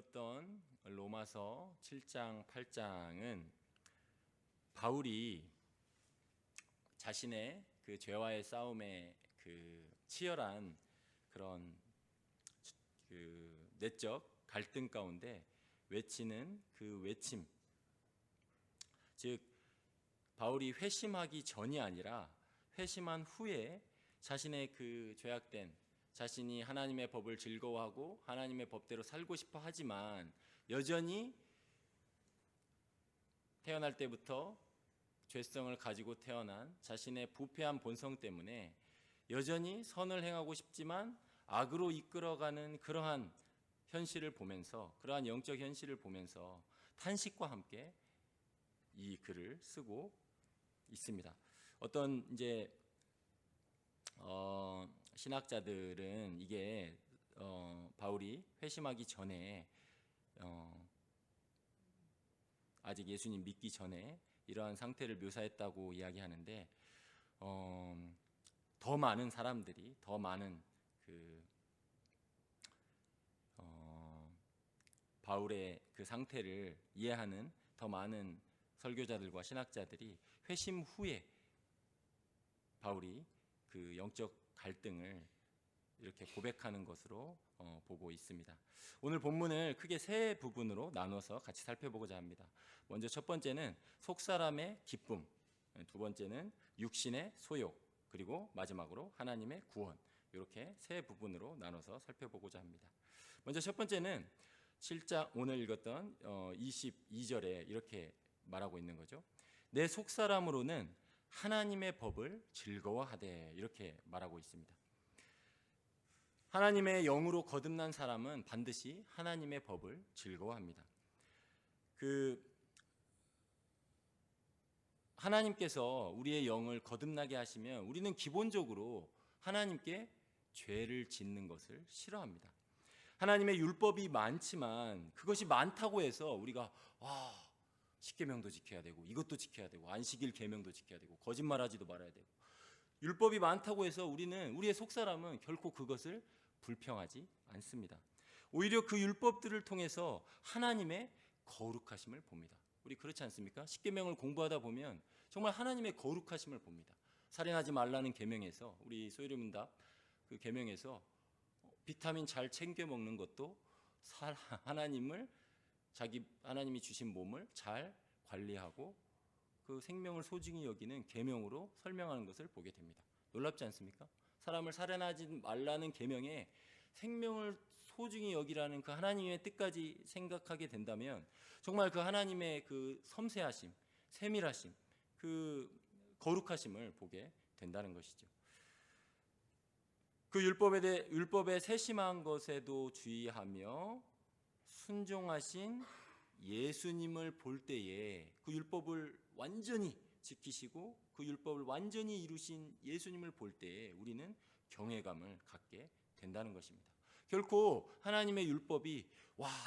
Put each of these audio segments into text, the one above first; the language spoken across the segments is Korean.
읽었던 로마서 7장, 8장은 바울이 자신의 그 죄와의 싸움의 그 치열한 그런 그 내적 갈등 가운데 외치는 그 외침, 즉 바울이 회심하기 전이 아니라 회심한 후에 자신의 그 죄악된 자신이 하나님의 법을 즐거워하고 하나님의 법대로 살고 싶어 하지만 여전히 태어날 때부터 죄성을 가지고 태어난 자신의 부패한 본성 때문에 여전히 선을 행하고 싶지만 악으로 이끌어가는 그러한 현실을 보면서, 그러한 영적 현실을 보면서 탄식과 함께 이 글을 쓰고 있습니다. 어떤 이제 신학자들은 이게 바울이 회심하기 전에 아직 예수님 믿기 전에 이러한 상태를 묘사했다고 이야기하는데 더 많은 사람들이 더 많은 그 바울의 그 상태를 이해하는 더 많은 설교자들과 신학자들이 회심 후에 바울이 그 영적 갈등을 이렇게 고백하는 것으로 보고 있습니다. 오늘 본문을 크게 세 부분으로 나눠서 같이 살펴보고자 합니다. 먼저 첫 번째는 속사람의 기쁨, 두 번째는 육신의 소욕, 그리고 마지막으로 하나님의 구원, 이렇게 세 부분으로 나눠서 살펴보고자 합니다. 먼저 첫 번째는 7장 오늘 읽었던 22절에 이렇게 말하고 있는 거죠. 내 속사람으로는 하나님의 법을 즐거워하되, 이렇게 말하고 있습니다. 하나님의 영으로 거듭난 사람은 반드시 하나님의 법을 즐거워합니다. 하나님께서 우리의 영을 거듭나게 하시면 우리는 기본적으로 하나님께 죄를 짓는 것을 싫어합니다. 하나님의 율법이 많지만 그것이 많다고 해서 우리가 십계명도 지켜야 되고 이것도 지켜야 되고 안식일 계명도 지켜야 되고 거짓말하지도 말아야 되고, 율법이 많다고 해서 우리의 속사람은 결코 그것을 불평하지 않습니다. 오히려 그 율법들을 통해서 하나님의 거룩하심을 봅니다. 우리 그렇지 않습니까? 십계명을 공부하다 보면 정말 하나님의 거룩하심을 봅니다. 살인하지 말라는 계명에서, 우리 소유리문답 그 계명에서 비타민 잘 챙겨 먹는 것도 하나님이 주신 몸을 잘 관리하고 그 생명을 소중히 여기는 계명으로 설명하는 것을 보게 됩니다. 놀랍지 않습니까? 사람을 살인하지 말라는 계명에 생명을 소중히 여기라는 그 하나님의 뜻까지 생각하게 된다면 정말 그 하나님의 그 섬세하심, 세밀하심, 그 거룩하심을 보게 된다는 것이죠. 그 율법에 세심한 것에도 주의하며 순종하신 예수님을 볼 때에 그 율법을 완전히 지키시고 그 율법을 완전히 이루신 예수님을 볼 때에 우리는 경외감을 갖게 된다는 것입니다. 결코 하나님의 율법이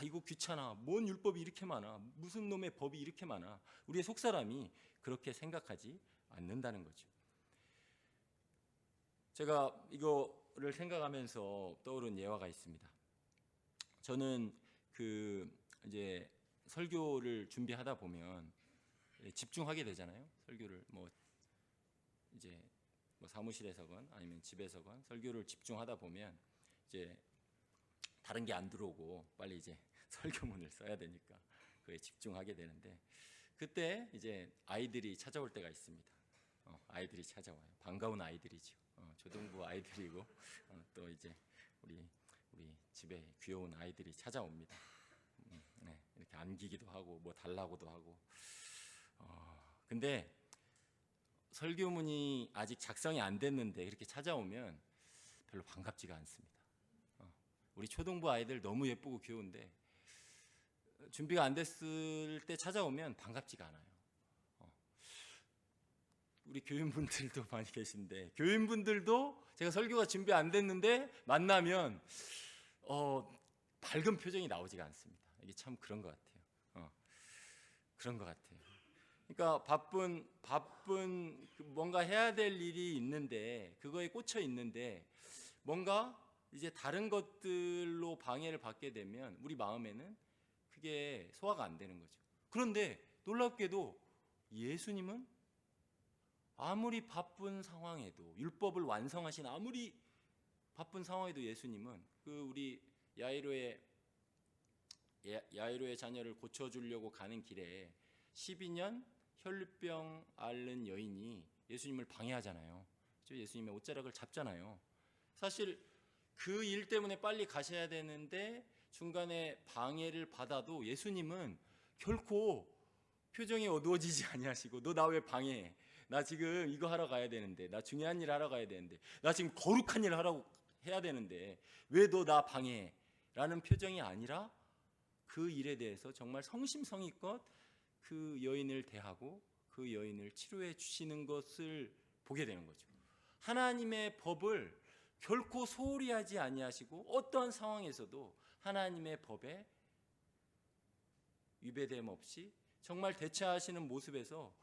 이거 귀찮아, 뭔 율법이 이렇게 많아, 무슨 놈의 법이 이렇게 많아, 우리의 속사람이 그렇게 생각하지 않는다는 거죠. 제가 이거를 생각하면서 떠오른 예화가 있습니다. 저는 이제 설교를 준비하다 보면 집중하게 되잖아요. 설교를 이제 사무실에서건 아니면 집에서건 설교를 집중하다 보면 이제 다른 게 안 들어오고 빨리 이제 설교문을 써야 되니까 그에 집중하게 되는데, 그때 이제 아이들이 찾아올 때가 있습니다. 아이들이 찾아와요. 반가운 아이들이죠. 초등부 아이들이고 또 이제 우리 집에 귀여운 아이들이 찾아옵니다. 이렇게 안기기도 하고 달라고도 하고. 근데 설교문이 아직 작성이 안 됐는데 이렇게 찾아오면 별로 반갑지가 않습니다. 우리 초등부 아이들 너무 예쁘고 귀여운데 준비가 안 됐을 때 찾아오면 반갑지가 않아요. 우리 교인분들도 많이 계신데 교인분들도 제가 설교가 준비 안 됐는데 만나면 밝은 표정이 나오지가 않습니다. 이게 참 그런 것 같아요. 그런 것 같아요. 그러니까 바쁜 뭔가 해야 될 일이 있는데 그거에 꽂혀 있는데 뭔가 이제 다른 것들로 방해를 받게 되면 우리 마음에는 그게 소화가 안 되는 거죠. 그런데 놀랍게도 예수님은 아무리 바쁜 상황에도, 율법을 완성하신 아무리 바쁜 상황에도 예수님은 그 우리 야이로의 자녀를 고쳐주려고 가는 길에 12년 혈루병 앓는 여인이 예수님을 방해하잖아요. 예수님의 옷자락을 잡잖아요. 사실 그 일 때문에 빨리 가셔야 되는데 중간에 방해를 받아도 예수님은 결코 표정이 어두워지지 아니하시고, 너 나 왜 방해해? 나 지금 이거 하러 가야 되는데, 나 중요한 일 하러 가야 되는데, 나 지금 거룩한 일 하라고 해야 되는데 왜 너 나 방해해? 라는 표정이 아니라 그 일에 대해서 정말 성심성의껏 그 여인을 대하고 그 여인을 치료해 주시는 것을 보게 되는 거죠. 하나님의 법을 결코 소홀히 하지 아니하시고 어떠한 상황에서도 하나님의 법에 위배됨 없이 정말 대처하시는 모습에서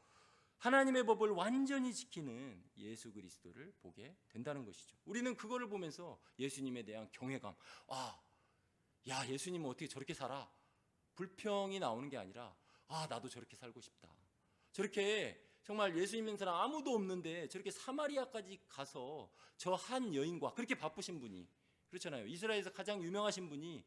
하나님의 법을 완전히 지키는 예수 그리스도를 보게 된다는 것이죠. 우리는 그거를 보면서 예수님에 대한 경외감, 야, 예수님은 어떻게 저렇게 살아? 불평이 나오는 게 아니라, 나도 저렇게 살고 싶다. 저렇게 정말 예수 믿는 사람 아무도 없는데 저렇게 사마리아까지 가서 저 한 여인과, 그렇게 바쁘신 분이, 그렇잖아요. 이스라엘에서 가장 유명하신 분이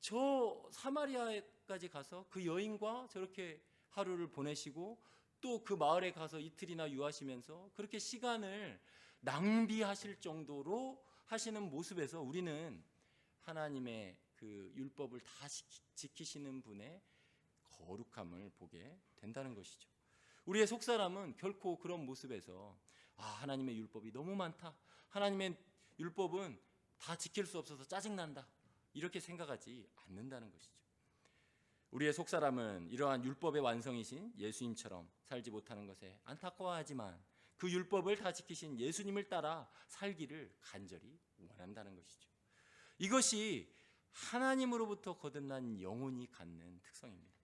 저 사마리아까지 가서 그 여인과 저렇게 하루를 보내시고 또 그 마을에 가서 이틀이나 유하시면서 그렇게 시간을 낭비하실 정도로 하시는 모습에서 우리는 하나님의 그 율법을 다 지키시는 분의 거룩함을 보게 된다는 것이죠. 우리의 속사람은 결코 그런 모습에서 하나님의 율법이 너무 많다, 하나님의 율법은 다 지킬 수 없어서 짜증난다, 이렇게 생각하지 않는다는 것이죠. 우리의 속사람은 이러한 율법의 완성이신 예수님처럼 살지 못하는 것에 안타까워하지만 그 율법을 다 지키신 예수님을 따라 살기를 간절히 원한다는 것이죠. 이것이 하나님으로부터 거듭난 영혼이 갖는 특성입니다.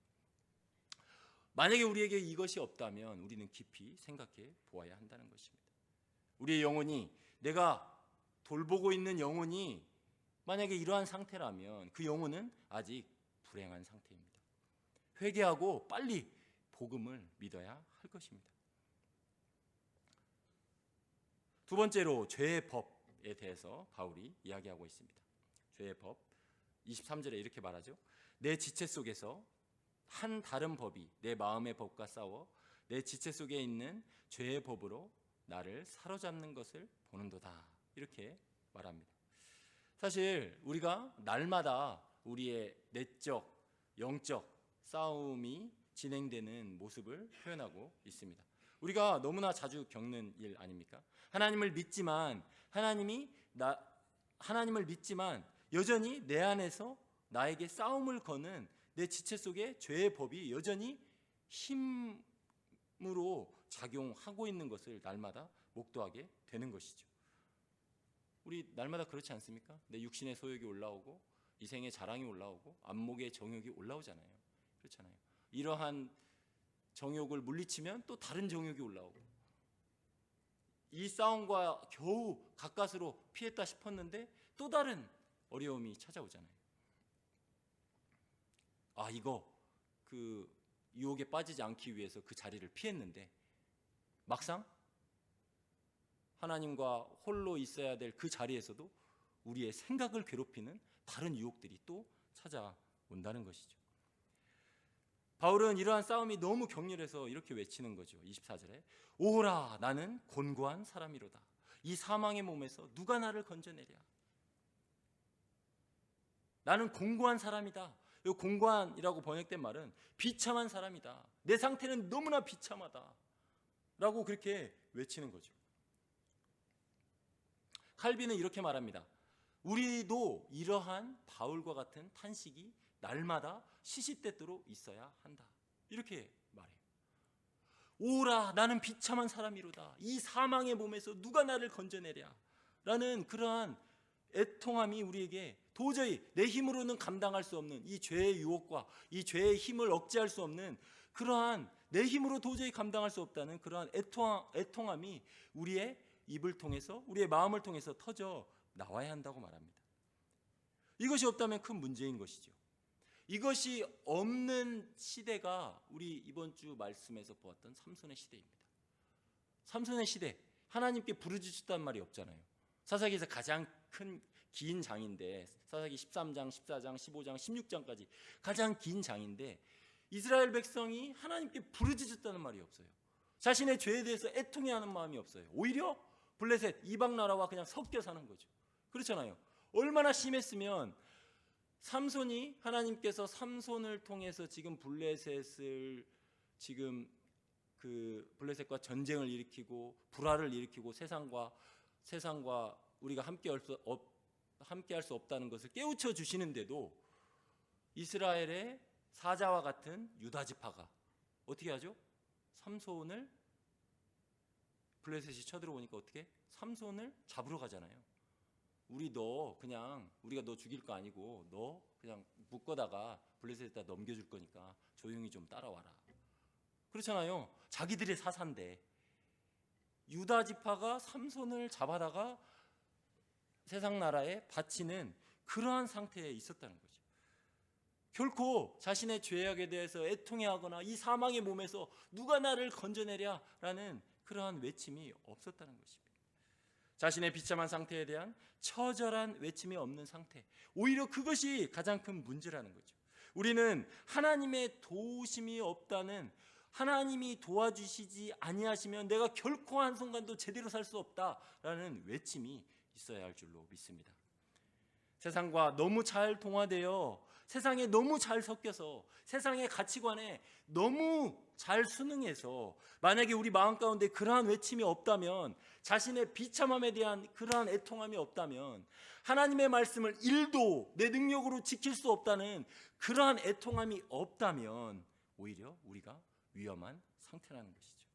만약에 우리에게 이것이 없다면 우리는 깊이 생각해 보아야 한다는 것입니다. 우리의 영혼이, 내가 돌보고 있는 영혼이 만약에 이러한 상태라면 그 영혼은 아직 불행한 상태입니다. 회개하고 빨리 복음을 믿어야 할 것입니다. 두 번째로 죄의 법에 대해서 바울이 이야기하고 있습니다. 죄의 법 23절에 이렇게 말하죠. 내 지체 속에서 한 다른 법이 내 마음의 법과 싸워 내 지체 속에 있는 죄의 법으로 나를 사로잡는 것을 보는도다, 이렇게 말합니다. 사실 우리가 날마다 우리의 내적, 영적 싸움이 진행되는 모습을 표현하고 있습니다. 우리가 너무나 자주 겪는 일 아닙니까? 하나님을 믿지만 여전히 내 안에서 나에게 싸움을 거는 내 지체 속에 죄의 법이 여전히 힘으로 작용하고 있는 것을 날마다 목도하게 되는 것이죠. 우리 날마다 그렇지 않습니까? 내 육신의 소욕이 올라오고 이생의 자랑이 올라오고 안목의 정욕이 올라오잖아요. 그렇잖아요. 이러한 정욕을 물리치면 또 다른 정욕이 올라오고, 이 싸움과 겨우 가까스로 피했다 싶었는데 또 다른 어려움이 찾아오잖아요. 이거 그 유혹에 빠지지 않기 위해서 그 자리를 피했는데 막상 하나님과 홀로 있어야 될 그 자리에서도 우리의 생각을 괴롭히는 다른 유혹들이 또 찾아온다는 것이죠. 바울은 이러한 싸움이 너무 격렬해서 이렇게 외치는 거죠. 24절에 오호라, 나는 곤고한 사람이로다. 이 사망의 몸에서 누가 나를 건져내랴. 나는 곤고한 사람이다. 이 곤고한이라고 번역된 말은 비참한 사람이다. 내 상태는 너무나 비참하다 라고 그렇게 외치는 거죠. 칼빈은 이렇게 말합니다. 우리도 이러한 바울과 같은 탄식이 날마다 시시때때로 있어야 한다, 이렇게 말해요. 오라, 나는 비참한 사람이로다. 이 사망의 몸에서 누가 나를 건져내랴 라는 그러한 애통함이 우리에게 도저히 내 힘으로는 감당할 수 없는 이 죄의 유혹과 이 죄의 힘을 억제할 수 없는 그러한, 내 힘으로 도저히 감당할 수 없다는 그러한 애통함이 우리의 입을 통해서, 우리의 마음을 통해서 터져 나와야 한다고 말합니다. 이것이 없다면 큰 문제인 것이죠. 이것이 없는 시대가 우리 이번 주 말씀에서 보았던 삼손의 시대입니다. 삼손의 시대, 하나님께 부르짖었단 말이 없잖아요. 사사기에서 가장 긴 장인데, 사사기 13장, 14장, 15장, 16장까지 가장 긴 장인데 이스라엘 백성이 하나님께 부르짖었다는 말이 없어요. 자신의 죄에 대해서 애통해하는 마음이 없어요. 오히려 블레셋 이방 나라와 그냥 섞여 사는 거죠. 그렇잖아요. 얼마나 심했으면 삼손이, 하나님께서 삼손을 통해서 지금 블레셋을 지금 그 블레셋과 전쟁을 일으키고 불화를 일으키고 세상과 우리가 함께할 수 없다는 것을 깨우쳐 주시는데도 이스라엘의 사자와 같은 유다 지파가 어떻게 하죠? 삼손을, 블레셋이 쳐들어오니까 어떻게? 삼손을 잡으러 가잖아요. 우리가 너 죽일 거 아니고 너 그냥 묶어다가 블레셋에다 넘겨줄 거니까 조용히 좀 따라와라. 그렇잖아요. 자기들의 사사인데 유다 지파가 삼손을 잡아다가 세상 나라에 바치는 그러한 상태에 있었다는 거죠. 결코 자신의 죄악에 대해서 애통해하거나 이 사망의 몸에서 누가 나를 건져내랴라는 그러한 외침이 없었다는 것입니다. 자신의 비참한 상태에 대한 처절한 외침이 없는 상태, 오히려 그것이 가장 큰 문제라는 거죠. 우리는 하나님의 도우심이 없다는, 하나님이 도와주시지 아니하시면 내가 결코 한순간도 제대로 살 수 없다라는 외침이 있어야 할 줄로 믿습니다. 세상과 너무 잘 동화되어 세상에 너무 잘 섞여서 세상의 가치관에 너무 잘 순응해서 만약에 우리 마음 가운데 그러한 외침이 없다면, 자신의 비참함에 대한 그러한 애통함이 없다면, 하나님의 말씀을 1도 내 능력으로 지킬 수 없다는 그러한 애통함이 없다면 오히려 우리가 위험한 상태라는 것이죠.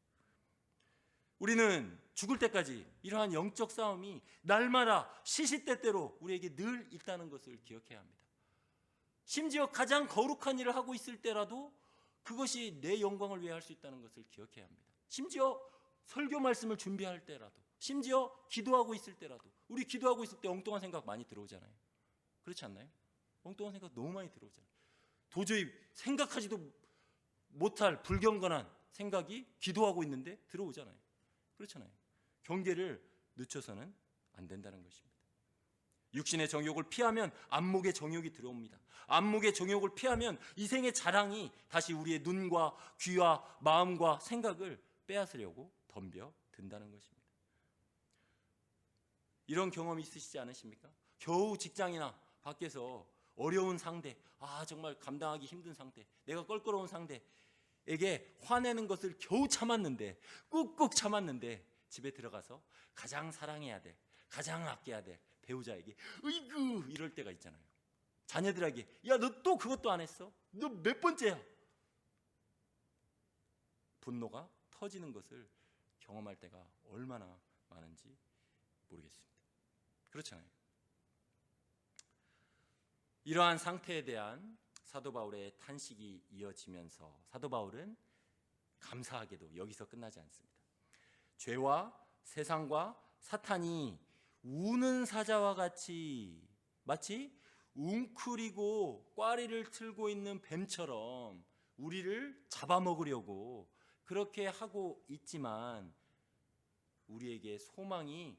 우리는 죽을 때까지 이러한 영적 싸움이 날마다 시시때때로 우리에게 늘 있다는 것을 기억해야 합니다. 심지어 가장 거룩한 일을 하고 있을 때라도 그것이 내 영광을 위해 할 수 있다는 것을 기억해야 합니다. 심지어 설교 말씀을 준비할 때라도, 심지어 기도하고 있을 때라도, 우리 기도하고 있을 때 엉뚱한 생각 많이 들어오잖아요. 그렇지 않나요? 엉뚱한 생각 너무 많이 들어오잖아요. 도저히 생각하지도 못할 불경건한 생각이 기도하고 있는데 들어오잖아요. 그렇잖아요. 경계를 늦춰서는 안 된다는 것입니다. 육신의 정욕을 피하면 안목의 정욕이 들어옵니다. 안목의 정욕을 피하면 이생의 자랑이 다시 우리의 눈과 귀와 마음과 생각을 빼앗으려고 덤벼든다는 것입니다. 이런 경험이 있으시지 않으십니까? 겨우 직장이나 밖에서 어려운 상대, 정말 감당하기 힘든 상대, 내가 껄끄러운 상대에게 화내는 것을 겨우 참았는데, 꾹꾹 참았는데 집에 들어가서 가장 사랑해야 될, 가장 아껴야 될 배우자에게 으이구 이럴 때가 있잖아요. 자녀들에게 야, 너 또 그것도 안 했어? 너 몇 번째야? 분노가 터지는 것을 경험할 때가 얼마나 많은지 모르겠습니다. 그렇잖아요. 이러한 상태에 대한 사도 바울의 탄식이 이어지면서 사도 바울은 감사하게도 여기서 끝나지 않습니다. 죄와 세상과 사탄이 우는 사자와 같이 마치 웅크리고 꽈리를 틀고 있는 뱀처럼 우리를 잡아먹으려고 그렇게 하고 있지만 우리에게 소망이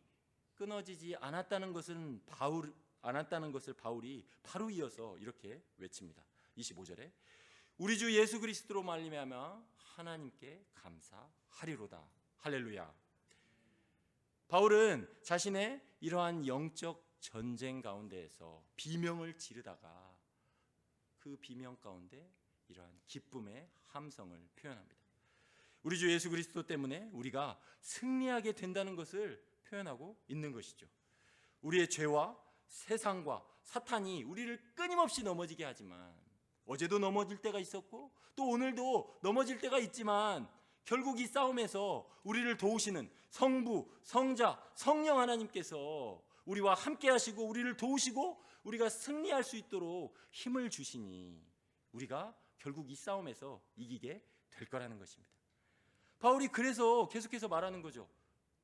끊어지지 않았다는 것을 바울이 바로 이어서 이렇게 외칩니다. 25절에 우리 주 예수 그리스도로 말미암아 하나님께 감사하리로다. 할렐루야. 바울은 자신의 이러한 영적 전쟁 가운데에서 비명을 지르다가 그 비명 가운데 이러한 기쁨의 함성을 표현합니다. 우리 주 예수 그리스도 때문에 우리가 승리하게 된다는 것을 표현하고 있는 것이죠. 우리의 죄와 세상과 사탄이 우리를 끊임없이 넘어지게 하지만, 어제도 넘어질 때가 있었고 또 오늘도 넘어질 때가 있지만, 결국 이 싸움에서 우리를 도우시는 성부, 성자, 성령 하나님께서 우리와 함께 하시고 우리를 도우시고 우리가 승리할 수 있도록 힘을 주시니 우리가 결국 이 싸움에서 이기게 될 거라는 것입니다. 바울이 그래서 계속해서 말하는 거죠.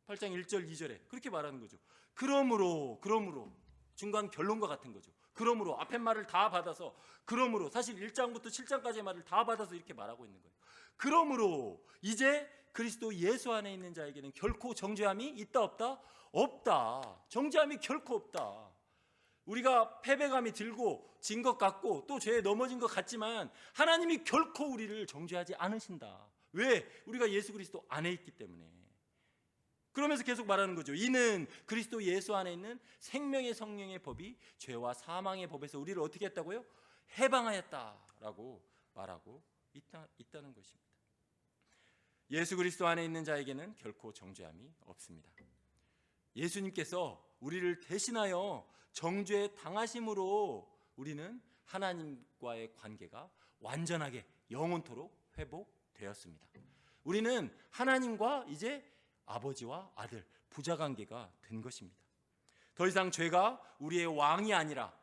8장 1절 2절에 그렇게 말하는 거죠. 그러므로 중간 결론과 같은 거죠. 그러므로 앞에 말을 다 받아서 그러므로 사실 1장부터 7장까지의 말을 다 받아서 이렇게 말하고 있는 거예요. 그러므로 이제 그리스도 예수 안에 있는 자에게는 결코 정죄함이 있다 없다? 없다. 정죄함이 결코 없다. 우리가 패배감이 들고 진 것 같고 또 죄에 넘어진 것 같지만 하나님이 결코 우리를 정죄하지 않으신다. 왜? 우리가 예수 그리스도 안에 있기 때문에. 그러면서 계속 말하는 거죠. 이는 그리스도 예수 안에 있는 생명의 성령의 법이 죄와 사망의 법에서 우리를 어떻게 했다고요? 해방하였다라고 말하고 있다는 것입니다. 예수 그리스도 안에 있는 자에게는 결코 정죄함이 없습니다. 예수님께서 우리를 대신하여 정죄 당하심으로 우리는 하나님과의 관계가 완전하게 영원토록 회복되었습니다. 우리는 하나님과 이제 아버지와 아들, 부자관계가 된 것입니다. 더 이상 죄가 우리의 왕이 아니라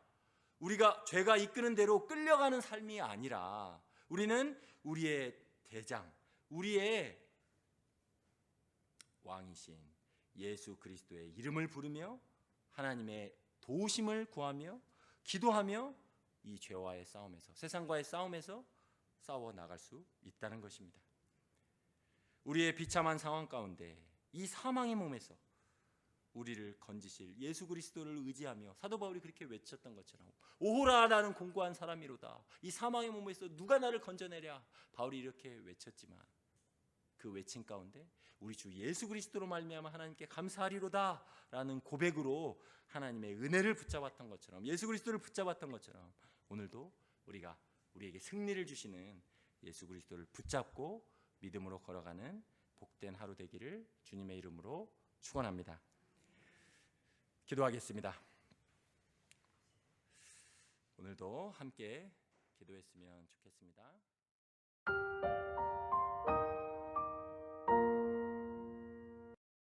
우리가 죄가 이끄는 대로 끌려가는 삶이 아니라 우리는 우리의 대장, 우리의 왕이신 예수 그리스도의 이름을 부르며 하나님의 도우심을 구하며 기도하며 이 죄와의 싸움에서, 세상과의 싸움에서 싸워 나갈 수 있다는 것입니다. 우리의 비참한 상황 가운데 이 사망의 몸에서 우리를 건지실 예수 그리스도를 의지하며 사도 바울이 그렇게 외쳤던 것처럼 오호라 나는 공고한 사람이로다. 이 사망의 몸에서 누가 나를 건져내랴. 바울이 이렇게 외쳤지만 그 외침 가운데 우리 주 예수 그리스도로 말미암아 하나님께 감사하리로다 라는 고백으로 하나님의 은혜를 붙잡았던 것처럼, 예수 그리스도를 붙잡았던 것처럼 오늘도 우리가 우리에게 승리를 주시는 예수 그리스도를 붙잡고 믿음으로 걸어가는 복된 하루 되기를 주님의 이름으로 축원합니다. 기도하겠습니다. 오늘도 함께 기도했으면 좋겠습니다.